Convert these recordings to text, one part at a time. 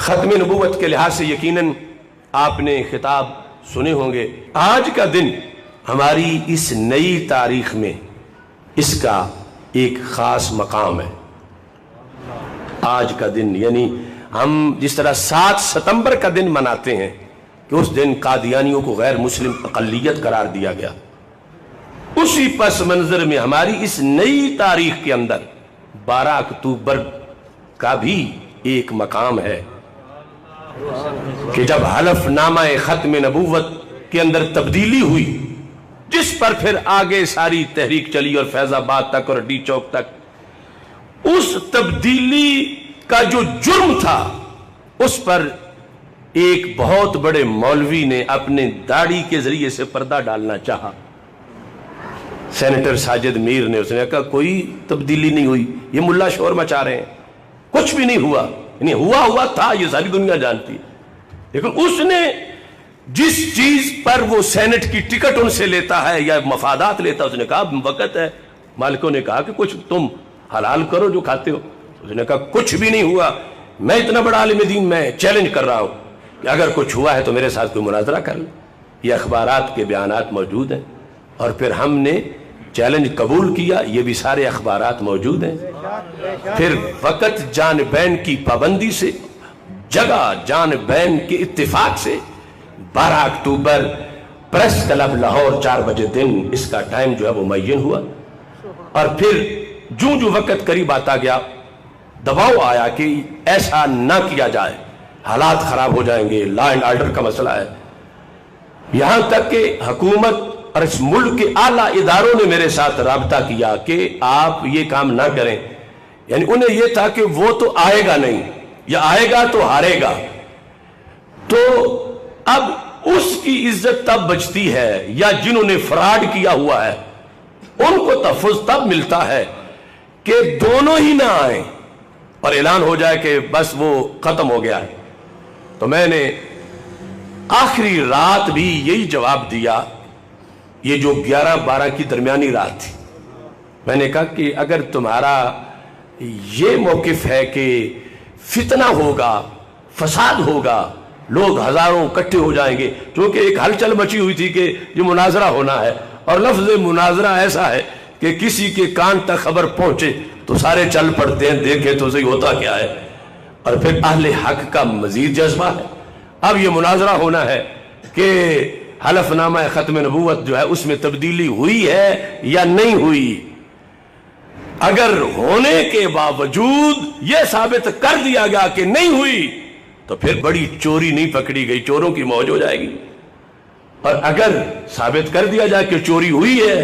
ختم نبوت کے لحاظ سے یقیناً آپ نے خطاب سنے ہوں گے۔ آج کا دن ہماری اس نئی تاریخ میں اس کا ایک خاص مقام ہے۔ آج کا دن یعنی ہم جس طرح 7 ستمبر کا دن مناتے ہیں کہ اس دن قادیانیوں کو غیر مسلم اقلیت قرار دیا گیا، اسی پس منظر میں ہماری اس نئی تاریخ کے اندر 12 اکتوبر کا بھی ایک مقام ہے کہ جب حلف نامہ ختم نبوت کے اندر تبدیلی ہوئی، جس پر پھر آگے ساری تحریک چلی اور فیض آباد تک اور ڈی چوک تک، اس تبدیلی کا جو جرم تھا اس پر ایک بہت بڑے مولوی نے اپنے داڑھی کے ذریعے سے پردہ ڈالنا چاہا، سینیٹر ساجد میر نے۔ اس نے کہا کوئی تبدیلی نہیں ہوئی، یہ ملا شور مچا رہے ہیں، کچھ بھی نہیں ہوا، یعنی ہوا تھا، یہ ساری دنیا جانتی ہے۔ لیکن اس نے جس چیز پر وہ سینٹ کی ٹکٹ ان سے لیتا ہے یا مفادات لیتا ہے، اس نے کہا وقت ہے۔ مالکوں نے کہا کہ کچھ تم حلال کرو جو کھاتے ہو۔ اس نے کہا کچھ بھی نہیں ہوا، میں اتنا بڑا عالم دین، میں چیلنج کر رہا ہوں کہ اگر کچھ ہوا ہے تو میرے ساتھ کوئی مناظرہ کر لے۔ یہ اخبارات کے بیانات موجود ہیں، اور پھر ہم نے چیلنج قبول کیا، یہ بھی سارے اخبارات موجود ہیں۔ پھر وقت جانبین کی پابندی سے، جگہ جانبین کے اتفاق سے 12 اکتوبر پریس کلب لاہور 4 بجے دن اس کا ٹائم جو ہے وہ معین ہوا۔ اور پھر جو وقت قریب آتا گیا، دباؤ آیا کہ ایسا نہ کیا جائے، حالات خراب ہو جائیں گے، لا اینڈ آرڈر کا مسئلہ ہے۔ یہاں تک کہ حکومت اور اس ملک کے اعلیٰ اداروں نے میرے ساتھ رابطہ کیا کہ آپ یہ کام نہ کریں، یعنی انہیں یہ تھا کہ وہ تو آئے گا نہیں، یا آئے گا تو ہارے گا، تو اب اس کی عزت تب بچتی ہے، یا جنہوں نے فراڈ کیا ہوا ہے ان کو تحفظ تب ملتا ہے کہ دونوں ہی نہ آئیں اور اعلان ہو جائے کہ بس وہ ختم ہو گیا ہے۔ تو میں نے آخری رات بھی یہی جواب دیا، یہ جو 11-12 کی درمیانی رات تھی، میں نے کہا کہ اگر تمہارا یہ موقف ہے کہ فتنہ ہوگا، فساد ہوگا، لوگ ہزاروں اکٹھے ہو جائیں گے، کیونکہ ایک ہلچل مچی ہوئی تھی کہ یہ مناظرہ ہونا ہے، اور لفظ مناظرہ ایسا ہے کہ کسی کے کان تک خبر پہنچے تو سارے چل پڑتے ہیں، دیکھیں تو صحیح ہوتا کیا ہے۔ اور پھر اہل حق کا مزید جذبہ ہے، اب یہ مناظرہ ہونا ہے کہ حلف نامہ ختم نبوت جو ہے اس میں تبدیلی ہوئی ہے یا نہیں ہوئی۔ اگر ہونے کے باوجود یہ ثابت کر دیا گیا کہ نہیں ہوئی تو پھر بڑی چوری نہیں پکڑی گئی، چوروں کی موج ہو جائے گی۔ اور اگر ثابت کر دیا جائے کہ چوری ہوئی ہے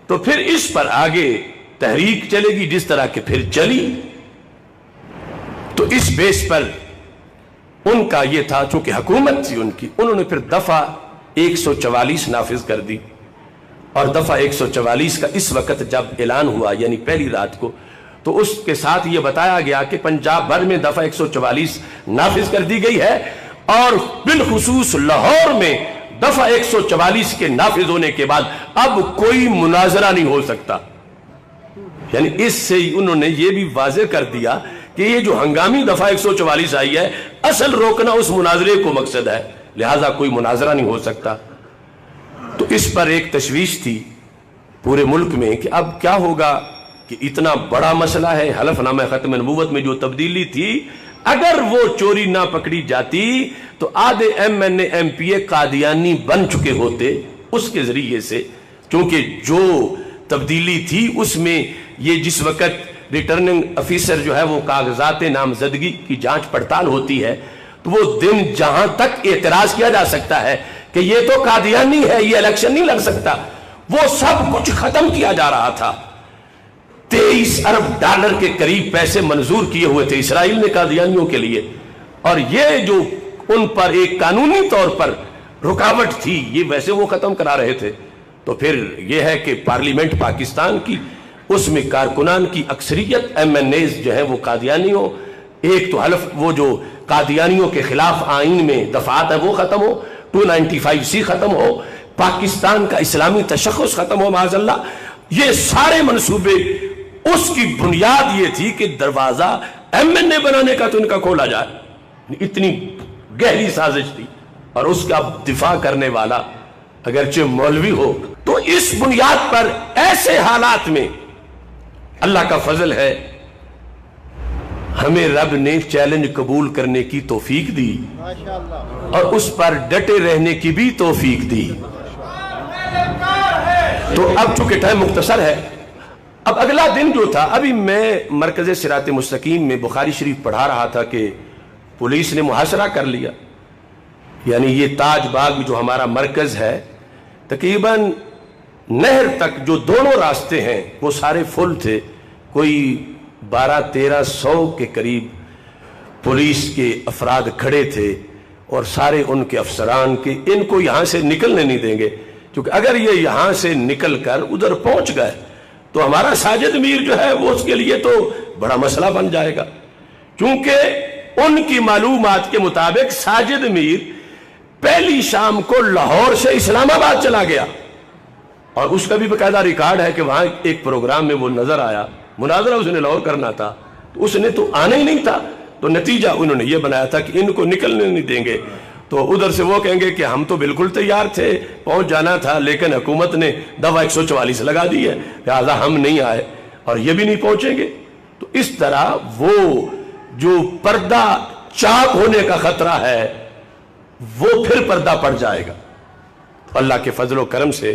تو پھر اس پر آگے تحریک چلے گی جس طرح کہ پھر چلی۔ تو اس بیس پر ان کا یہ تھا، چونکہ حکومت تھی ان کی، انہوں نے پھر دفعہ 144 نافذ کر دی، اور دفعہ 144 کا اس وقت جب اعلان ہوا یعنی پہلی رات کو، تو اس کے ساتھ یہ بتایا گیا کہ پنجاب بھر میں دفعہ 144 نافذ کر دی گئی ہے، اور بالخصوص لاہور میں دفعہ 144 کے نافذ ہونے کے بعد اب کوئی مناظرہ نہیں ہو سکتا۔ یعنی اس سے انہوں نے یہ بھی واضح کر دیا کہ یہ جو ہنگامی دفعہ 144 آئی ہے، اصل روکنا اس مناظرے کو مقصد ہے، لہٰذا کوئی مناظرہ نہیں ہو سکتا۔ تو اس پر ایک تشویش تھی پورے ملک میں کہ اب کیا ہوگا، کہ اتنا بڑا مسئلہ ہے، حلف نامہ ختم نبوت میں جو تبدیلی تھی، اگر وہ چوری نہ پکڑی جاتی تو آدھے M N A M P A Qadiani بن چکے ہوتے اس کے ذریعے سے، کیونکہ جو تبدیلی تھی اس میں یہ جس وقت ریٹرننگ افیسر جو ہے وہ کاغذات نامزدگی کی جانچ پڑتال ہوتی ہے، تو وہ دن جہاں تک اعتراض کیا جا سکتا ہے کہ یہ تو قادیانی ہے، یہ الیکشن نہیں لگ سکتا، وہ سب کچھ ختم کیا جا رہا تھا۔ 23 ارب ڈالر کے قریب پیسے منظور کیے ہوئے تھے اسرائیل نے قادیانیوں کے لیے، اور یہ جو ان پر ایک قانونی طور پر رکاوٹ تھی، یہ ویسے وہ ختم کرا رہے تھے۔ تو پھر یہ ہے کہ پارلیمنٹ پاکستان کی، اس میں کارکنان کی اکثریت ایم این ایز جو ہیں وہ قادیانی ہو، ایک تو حلف وہ جو قادیانیوں کے خلاف آئین میں دفعات ہے وہ ختم ہو، 295C ختم ہو، پاکستان کا اسلامی تشخص ختم ہو معاذ اللہ۔ یہ سارے منصوبے، اس کی بنیاد یہ تھی کہ دروازہ ایم این اے بنانے کا تو ان کا کھولا جائے، اتنی گہری سازش تھی، اور اس کا دفاع کرنے والا اگرچہ مولوی ہو. تو اس بنیاد پر ایسے حالات میں اللہ کا فضل ہے، ہمیں رب نے چیلنج قبول کرنے کی توفیق دی اور اس پر ڈٹے رہنے کی بھی توفیق دی. تو اب چونکہ ٹائم مختصر ہے، اب اگلا دن جو تھا، ابھی میں مرکز صراط مستقیم میں بخاری شریف پڑھا رہا تھا کہ پولیس نے محاصرہ کر لیا. یعنی یہ تاج باغ جو ہمارا مرکز ہے، تقریباً نہر تک جو دونوں راستے ہیں وہ سارے فل تھے. کوئی 1200-1300 کے قریب پولیس کے افراد کھڑے تھے، اور سارے ان کے افسران کے ان کو یہاں سے نکلنے نہیں دیں گے، کیونکہ اگر یہ یہاں سے نکل کر ادھر پہنچ گئے تو ہمارا ساجد میر جو ہے وہ اس کے لیے تو بڑا مسئلہ بن جائے گا. کیونکہ ان کی معلومات کے مطابق ساجد میر پہلی شام کو لاہور سے اسلام آباد چلا گیا، اور اس کا بھی باقاعدہ ریکارڈ ہے کہ وہاں ایک پروگرام میں وہ نظر آیا. مناظرہ اس نے لاہور کرنا تھا، تو اس نے تو آنا ہی نہیں تھا. تو نتیجہ انہوں نے یہ بنایا تھا کہ ان کو نکلنے نہیں دیں گے. تو ادھر سے وہ کہیں گے کہ ہم تو بالکل تیار تھے، پہنچ جانا تھا، لیکن حکومت نے دفعہ 144 لگا دی ہے، لہٰذا ہم نہیں آئے اور یہ بھی نہیں پہنچیں گے. تو اس طرح وہ جو پردہ چاک ہونے کا خطرہ ہے وہ پھر پردہ پڑ جائے گا. تو اللہ کے فضل و کرم سے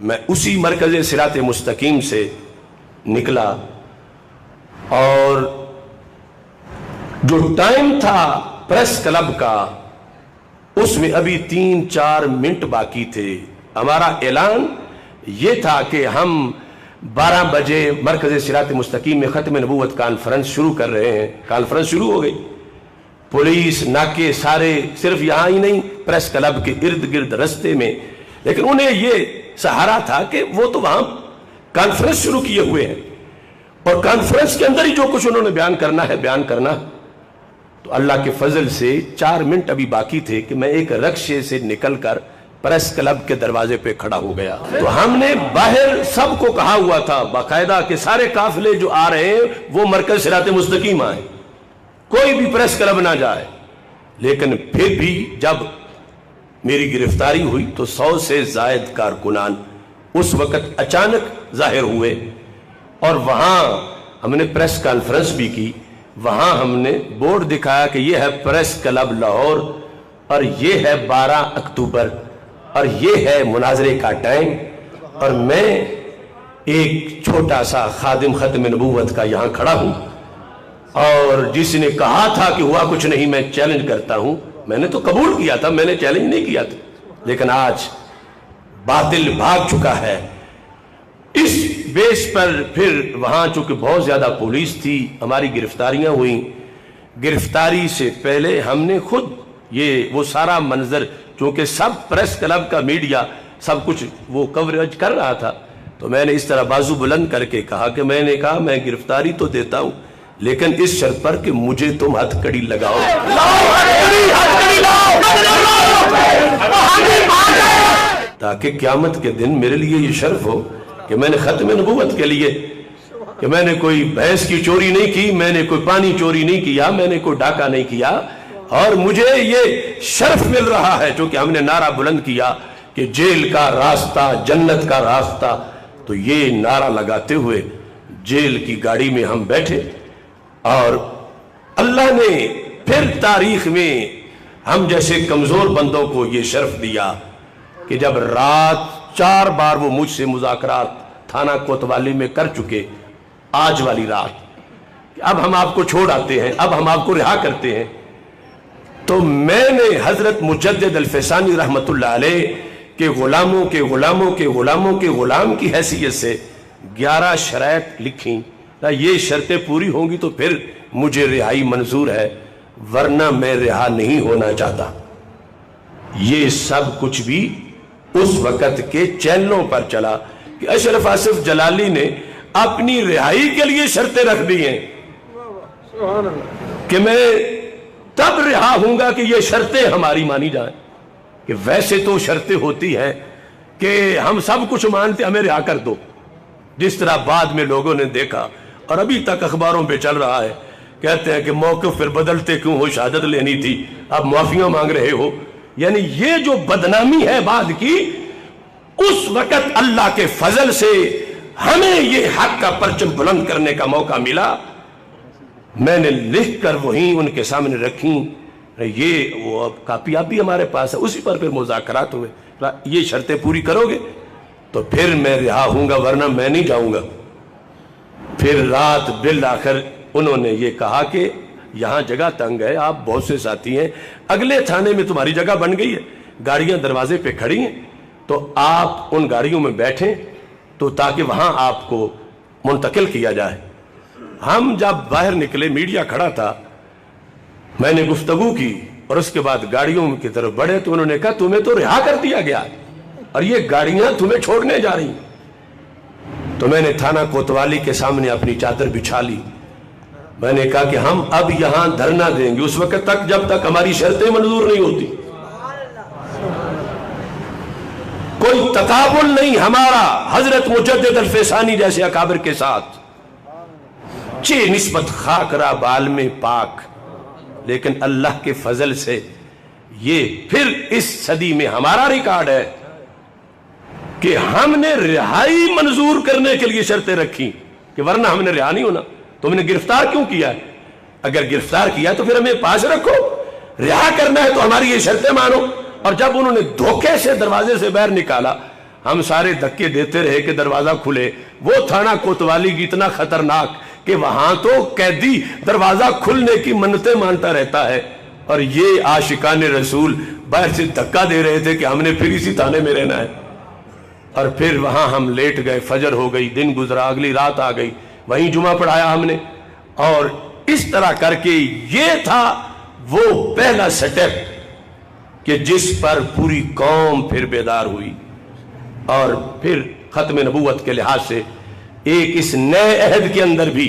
میں اسی مرکز صراط مستقیم سے نکلا، اور جو ٹائم تھا پریس کلب کا اس میں ابھی 3-4 منٹ باقی تھے. ہمارا اعلان یہ تھا کہ ہم 12 بجے مرکز صراط مستقیم میں ختم نبوت کانفرنس شروع کر رہے ہیں. کانفرنس شروع ہو گئی، پولیس ناکے سارے صرف یہاں ہی نہیں، پریس کلب کے ارد گرد رستے میں. لیکن انہیں یہ سہارا تھا کہ وہ تو وہاں کانفرنس شروع کیے ہوئے ہیں، اور کانفرنس کے اندر ہی جو کچھ انہوں نے بیان کرنا ہے بیان کرنا. تو اللہ کے فضل سے 4 منٹ ابھی باقی تھے کہ میں ایک رکشے سے نکل کر پریس کلب کے دروازے پہ کھڑا ہو گیا. تو ہم نے باہر سب کو کہا ہوا تھا باقاعدہ کہ سارے قافلے جو آ رہے ہیں وہ مرکز صراط مستقیم آئے، کوئی بھی پریس کلب نہ جائے. لیکن پھر بھی جب میری گرفتاری ہوئی تو 100 سے زائد کارکنان اس وقت اچانک ظاہر ہوئے، اور وہاں ہم نے پریس کانفرنس بھی کی. وہاں ہم نے بورڈ دکھایا کہ یہ ہے پریس کلب لاہور، اور یہ ہے 12 اکتوبر، اور یہ ہے مناظرے کا ٹائم. اور میں ایک چھوٹا سا خادم ختم نبوت کا یہاں کھڑا ہوں، اور جس نے کہا تھا کہ ہوا کچھ نہیں میں چیلنج کرتا ہوں، میں نے تو قبول کیا تھا، میں نے چیلنج نہیں کیا تھا. لیکن آج باطل بھاگ چکا ہے. اس بیس پر پھر وہاں چونکہ بہت زیادہ پولیس تھی، ہماری گرفتاریاں ہوئیں. گرفتاری سے پہلے ہم نے خود یہ وہ سارا منظر، چونکہ سب پریس کلب کا میڈیا سب کچھ وہ کوریج کر رہا تھا، تو میں نے اس طرح بازو بلند کر کے کہا کہ میں نے کہا میں گرفتاری تو دیتا ہوں لیکن اس شرط پر کہ مجھے تم ہتھ کڑی لگاؤ، تاکہ قیامت کے دن میرے لیے یہ شرف ہو کہ میں نے ختم نبوت کے لیے، کہ میں نے کوئی بھینس کی چوری نہیں کی، میں نے کوئی پانی چوری نہیں کیا، میں نے کوئی ڈاکہ نہیں کیا، اور مجھے یہ شرف مل رہا ہے چونکہ ہم نے نعرہ بلند کیا کہ جیل کا راستہ جنت کا راستہ. تو یہ نعرہ لگاتے ہوئے جیل کی گاڑی میں ہم بیٹھے، اور اللہ نے پھر تاریخ میں ہم جیسے کمزور بندوں کو یہ شرف دیا کہ جب رات 4 بار وہ مجھ سے مذاکرات تھانہ کوتوالی میں کر چکے، آج والی رات اب ہم آپ کو چھوڑ آتے ہیں، اب ہم آپ کو رہا کرتے ہیں. تو میں نے حضرت مجدد الفسانی رحمت اللہ علیہ کہ غلاموں کے غلاموں کے غلاموں کے غلام کی حیثیت سے 11 شرائط لکھیں. یہ شرطیں پوری ہوں گی تو پھر مجھے رہائی منظور ہے، ورنہ میں رہا نہیں ہونا چاہتا. یہ سب کچھ بھی اس وقت کے چینلوں پر چلا کہ اشرف آصف جلالی نے اپنی رہائی کے لیے شرطیں رکھ دی ہیں کہ میں تب رہا ہوں گا کہ یہ شرطیں ہماری مانی جائیں. کہ ویسے تو شرطیں ہوتی ہیں کہ ہم سب کچھ مانتے، ہمیں رہا کر دو، جس طرح بعد میں لوگوں نے دیکھا اور ابھی تک اخباروں پہ چل رہا ہے کہتے ہیں کہ موقف پھر بدلتے کیوں ہو، شہادت لینی تھی اب معافیاں مانگ رہے ہو. یعنی یہ جو بدنامی ہے بعد کی، اس وقت اللہ کے فضل سے ہمیں یہ حق کا پرچم بلند کرنے کا موقع ملا. میں نے لکھ کر وہیں ان کے سامنے رکھیں. یہ وہ اب کاپی اب بھی ہمارے پاس ہے، اسی پر پھر مذاکرات ہوئے. یہ شرطیں پوری کرو گے تو پھر میں رہا ہوں گا، ورنہ میں نہیں جاؤں گا. پھر رات بالآخر انہوں نے یہ کہا کہ یہاں جگہ تنگ ہے، آپ بہت سے ساتھی ہیں، اگلے تھانے میں تمہاری جگہ بن گئی ہے، گاڑیاں دروازے پہ کھڑی ہیں، تو آپ ان گاڑیوں میں بیٹھیں تو تاکہ وہاں آپ کو منتقل کیا جائے. ہم جب باہر نکلے، میڈیا کھڑا تھا، میں نے گفتگو کی اور اس کے بعد گاڑیوں کی طرف بڑھے تو انہوں نے کہا تمہیں تو رہا کر دیا گیا اور یہ گاڑیاں تمہیں چھوڑنے جا رہی. تو میں نے تھانہ کوتوالی کے سامنے اپنی چادر بچھا لی. میں نے کہا کہ ہم اب یہاں دھرنا دیں گے اس وقت تک جب تک ہماری شرطیں منظور نہیں ہوتی. کوئی تقابل نہیں ہمارا حضرت مجدد الفیسانی جیسے اکابر کے ساتھ، چے نسبت خاک را بال میں پاک. لیکن اللہ کے فضل سے یہ پھر اس صدی میں ہمارا ریکارڈ ہے کہ ہم نے رہائی منظور کرنے کے لیے شرطیں رکھی کہ ورنہ ہم نے رہا نہیں ہونا. تم نے گرفتار کیوں کیا ہے؟ اگر گرفتار کیا تو پھر ہمیں پاس رکھو، رہا کرنا ہے تو ہماری یہ شرطیں مانو. اور جب انہوں نے دھوکے سے دروازے سے باہر نکالا، ہم سارے دھکے دیتے رہے کہ دروازہ کھلے. وہ تھانہ کوتوالی کی اتنا خطرناک کہ وہاں تو قیدی دروازہ کھلنے کی منتیں مانتا رہتا ہے، اور یہ عاشقان رسول باہر سے دھکا دے رہے تھے کہ ہم نے پھر اسی تھانے میں رہنا ہے. اور پھر وہاں ہم لیٹ گئے، فجر ہو گئی، دن گزرا، اگلی رات آ گئی، وہیں جمعہ پڑھایا ہم نے. اور اس طرح کر کے یہ تھا وہ پہلا سٹیپ کہ جس پر پوری قوم پھر بیدار ہوئی. اور پھر ختم نبوت کے لحاظ سے ایک اس نئے عہد کے اندر بھی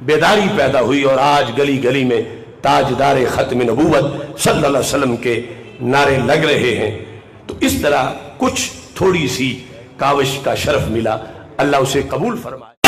بیداری پیدا ہوئی، اور آج گلی گلی میں تاجدار ختم نبوت صلی اللہ علیہ وسلم کے نعرے لگ رہے ہیں. تو اس طرح کچھ تھوڑی سی کاوش کا شرف ملا، اللہ اسے قبول فرمائے.